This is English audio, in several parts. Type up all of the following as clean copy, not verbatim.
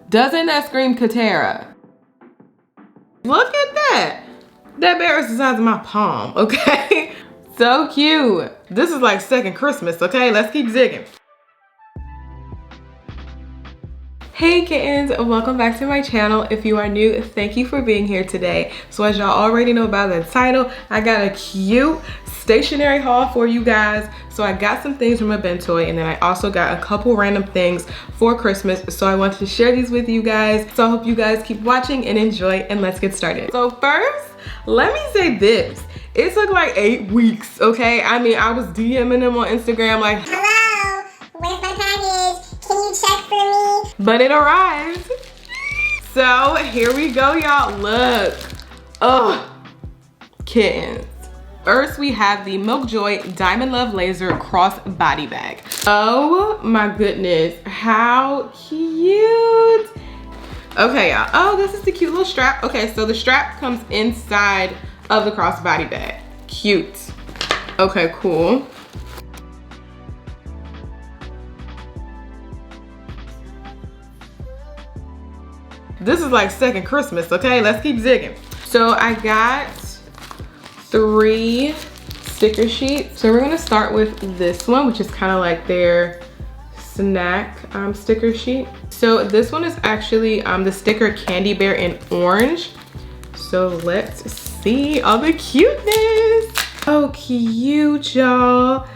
Doesn't that scream Katera? Look at that. That bear is the size of my palm, okay? So cute. This is like second Christmas, okay? Let's keep digging. Hey kittens, welcome back to my channel. If you are new, thank you for being here today. So as y'all already know by the title, I got a cute stationery haul for you guys. So I got some things from Ibentoy, and then I also got a couple random things for Christmas. So I wanted to share these with you guys. So I hope you guys keep watching and enjoy, and let's get started. So first, let me say this. It took like 8 weeks, okay? I mean, I was DMing them on Instagram like, hello, where's my package? Can you check for me? But it arrived. So here we go, y'all. Look. Oh, kittens. First, we have the Milkjoy Diamond Love Laser Crossbody Bag. Oh my goodness, how cute. Okay, y'all. Oh, this is the cute little strap. Okay, so the strap comes inside of the crossbody bag. Cute. Okay, cool. This is like second Christmas, okay? Let's keep digging. So I got 3 sticker sheets. So we're gonna start with this one, which is kind of like their snack sticker sheet. So this one is actually the sticker Candy Bear in orange. So let's see all the cuteness. Oh, cute, y'all.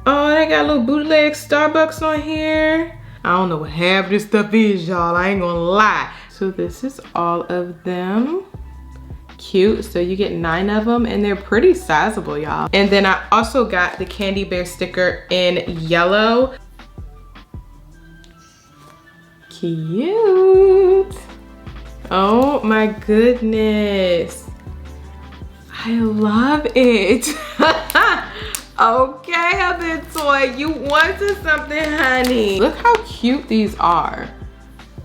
Oh, they got a little bootleg Starbucks on here. I don't know what half of this stuff is, y'all. I ain't gonna lie. So this is all of them. Cute. So you get 9 of them, and they're pretty sizable, y'all. And then I also got the Candy Bear sticker in yellow. Cute. Oh my goodness. I love it. Okay, Ibentoy, you wanted something, honey. Look how cute these are.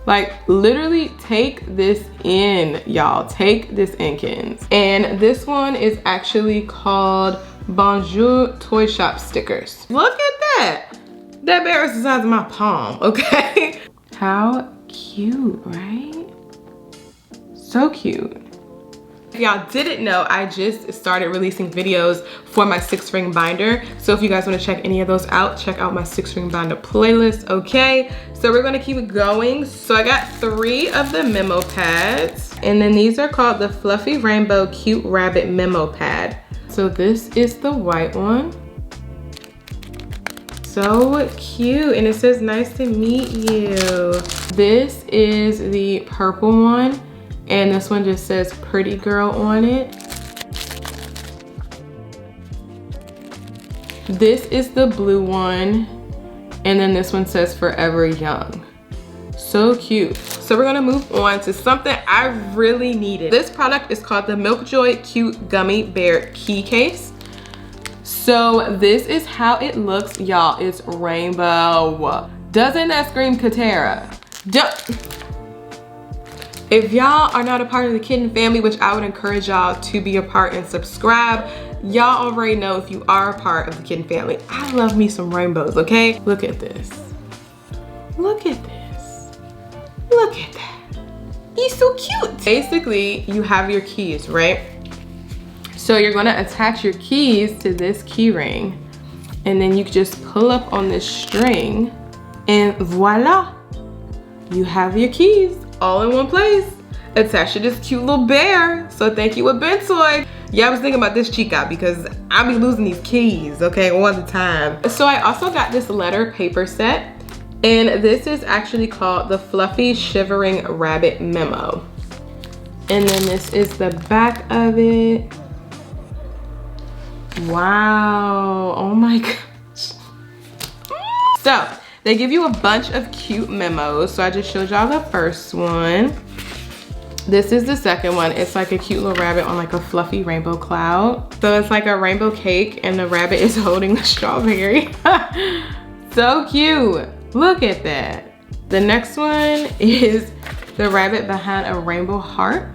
Like, literally take this in, y'all. Take this in, kittens. And this one is actually called Bonjour Toy Shop Stickers. Look at that. That bear is the size of my palm, okay? How cute, right? So cute. If y'all didn't know, I just started releasing videos for my 6-ring binder. So if you guys want to check any of those out, check out my 6-ring binder playlist, okay? So we're gonna keep it going. So I got 3 of the Memo Pads, and then these are called the Fluffy Rainbow Cute Rabbit Memo Pad. So this is the white one. So cute, and it says nice to meet you. This is the purple one, and this one just says pretty girl on it. This is the blue one, and then this one says forever young. So cute. So we're gonna move on to something I really needed. This product is called the Milkjoy Cute Gummy Bear Key Case. So this is how it looks, y'all. It's rainbow. Doesn't that scream Katera? If y'all are not a part of the kitten family, which I would encourage y'all to be a part and subscribe, y'all already know if you are a part of the kitten family, I love me some rainbows, okay? Look at this. Look at this. Look at that. He's so cute. Basically, you have your keys, right? So you're gonna attach your keys to this key ring, and then you just pull up on this string, and voila, you have your keys all in one place, attached to this cute little bear. So thank you, Ibentoy. Yeah, I was thinking about this chica because I be losing these keys, okay, all the time. So I also got this letter paper set, and this is actually called the Fluffy Shivering Rabbit Memo. And then this is the back of it. Wow, oh my gosh. So they give you a bunch of cute memos. So I just showed y'all the first one. This is the second one. It's like a cute little rabbit on like a fluffy rainbow cloud. So it's like a rainbow cake, and the rabbit is holding the strawberry. So cute. Look at that. The next one is the rabbit behind a rainbow heart.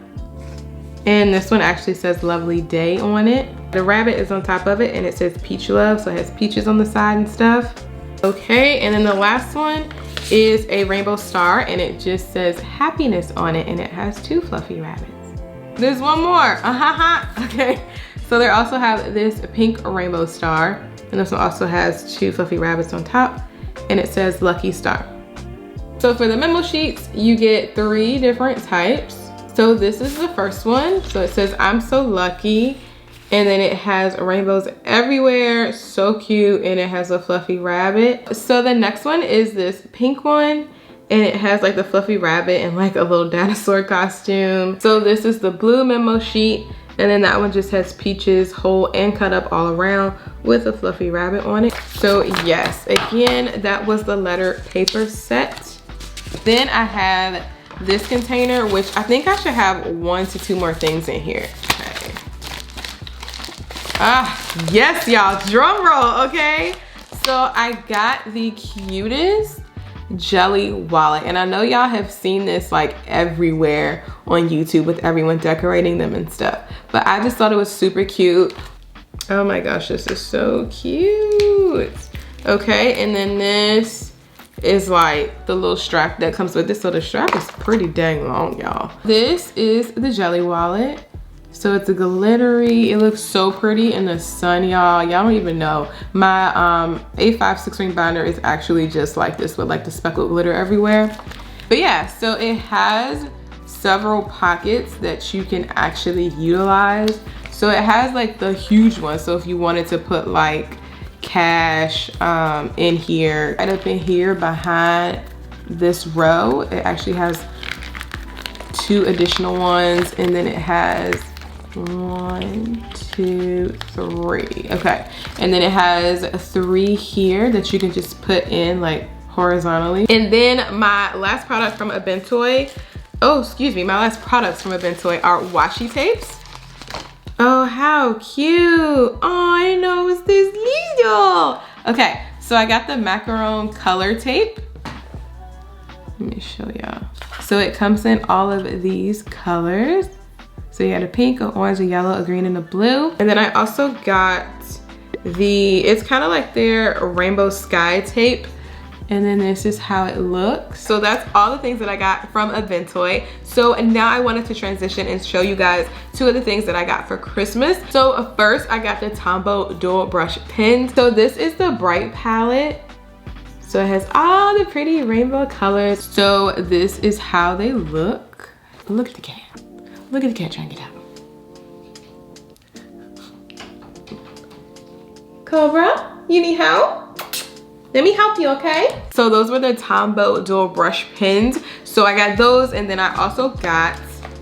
And this one actually says lovely day on it. The rabbit is on top of it, and it says peach love, so it has peaches on the side and stuff. Okay, and then the last one is a rainbow star, and it just says happiness on it, and it has 2 fluffy rabbits. There's one more, okay. So they also have this pink rainbow star, and this one also has 2 fluffy rabbits on top, and it says lucky star. So for the memo sheets, you get 3 different types. So this is the first one. So it says I'm so lucky, and then it has rainbows everywhere, so cute, and it has a fluffy rabbit. So the next one is this pink one, and it has like the fluffy rabbit and like a little dinosaur costume. So this is the blue memo sheet, and then that one just has peaches whole and cut up all around with a fluffy rabbit on it. So yes, again, that was the letter paper set. Then I have this container, which I think I should have 1 to 2 more things in here. Okay. Yes, y'all, drum roll, okay? So I got the cutest jelly wallet, and I know y'all have seen this like everywhere on YouTube with everyone decorating them and stuff, but I just thought it was super cute. Oh my gosh, this is so cute. Okay, and then this is like the little strap that comes with this. So the strap is pretty dang long, y'all. This is the jelly wallet. So it's a glittery, it looks so pretty in the sun, y'all. Y'all don't even know. My A5 6-ring binder is actually just like this with like the speckled glitter everywhere. But yeah, so it has several pockets that you can actually utilize. So it has like the huge one. So if you wanted to put like cash in here, right up in here behind this row, it actually has 2 additional ones, and then it has 1, 2, 3. Okay, and then it has 3 here that you can just put in like horizontally. And then my last product from Ibentoy, my last products from Ibentoy are washi tapes. Oh, how cute. Oh, I didn't know it was this little. Okay, so I got the Macaron color tape. Let me show y'all. So it comes in all of these colors. So you got a pink, an orange, a yellow, a green, and a blue. And then I also got it's kind of like their rainbow sky tape. And then this is how it looks. So that's all the things that I got from Ibentoy. So now I wanted to transition and show you guys 2 of the things that I got for Christmas. So first I got the Tombow dual brush pens. So this is the bright palette. So it has all the pretty rainbow colors. So this is how they look. Look at the cat. Look at the cat trying to get out. Cobra, you need help? Let me help you, okay? So those were the Tombow dual brush pens. So I got those, and then I also got,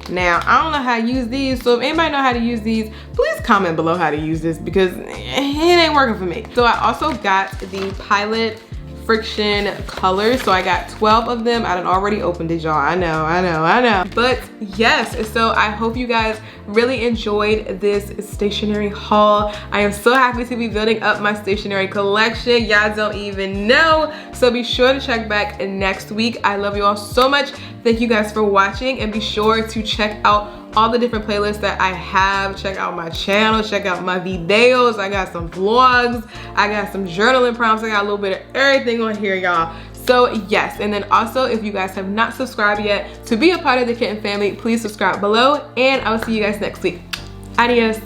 now I don't know how to use these, so if anybody know how to use these, please comment below how to use this, because it ain't working for me. So I also got the Pilot friction colors. So I got 12 of them. I done already opened it, y'all. I know. But yes, so I hope you guys really enjoyed this stationery haul. I am so happy to be building up my stationery collection. Y'all don't even know. So be sure to check back next week. I love you all so much. Thank you guys for watching, and be sure to check out all the different playlists that I have. Check out my channel, check out my videos. I got some vlogs, I got some journaling prompts, I got a little bit of everything on here, y'all. So yes, and then also if you guys have not subscribed yet to be a part of the Kitten family, please subscribe below, and I will see you guys next week. Adios.